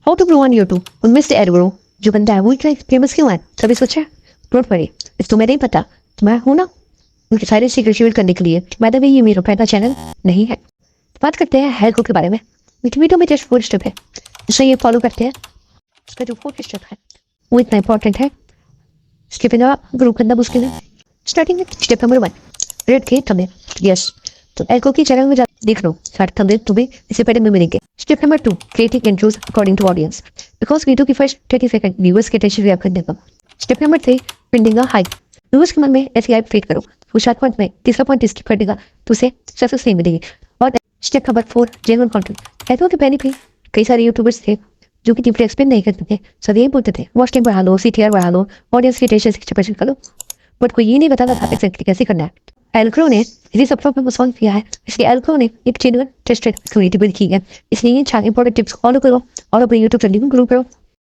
How to grow on YouTube, mister एडग्रो जो बंदा है वो इतना फेमस क्यों है? कभी सोचा? डोंट वरी, तुम्हें नहीं पता तो मैं हूं ना उनके सारे सीक्रेट रिवील करने के लिए। मैंने भी ये मेरा पहला चैनल नहीं है। बात करते हैं हेयर ग्रो के बारे में। वीडियो में जस्ट 4 स्टेप है, जिसे ये फॉलो करते हैं। इसका जो 4th स्टेप है वो इतना इंपॉर्टेंट है, इसके बिना ग्रो करना मुश्किल है। स्टार्टिंग में स्टेप नंबर 1, रेड के थंबनेल। यस, तो एल्को की चैनल में देख लो, सारे थंबनेल तुम्हें इससे पहले में मिलेंगे। Step number 2, creating intros according to audience, because video की फर्स्ट 30 सेकंड व्यूअर्स के अटेंशन ग्रैब करने का। Step number 3, building a hype, viewers के मन में ऐसी हाइप क्रिएट करो। वो 7 पॉइंट में तीसरा पॉइंट स्किप कर देगा तो उसे सक्सेस नहीं मिलेगी। और स्टेप नंबर 4, जेन्युइन कंटेंट। कहते हो कि बेनिफिट कई सारे यूट्यूबर्स थे जो कि डीपली एक्सप्लेन नहीं करते थे, सब यही बोलते थे वॉच टाइम बढ़ा लो, CTR बढ़ा लो, ऑडियंस की अटेंशन 60% कर लो, बट कोई ये नहीं बताता था एक्जेक्टली कैसे करना है। एल्क्रो ने इसी सब प्रॉब्लम सॉल्व किया है, इसलिए एल्क्रो ने एक जेन्युइन टेस्टेड कम्युनिटी बिल्ड की है। इसलिए ये 4 इंपॉर्टेंट टिप्स फॉलो करो और अपने यूट्यूब चैनल को ग्रो करो।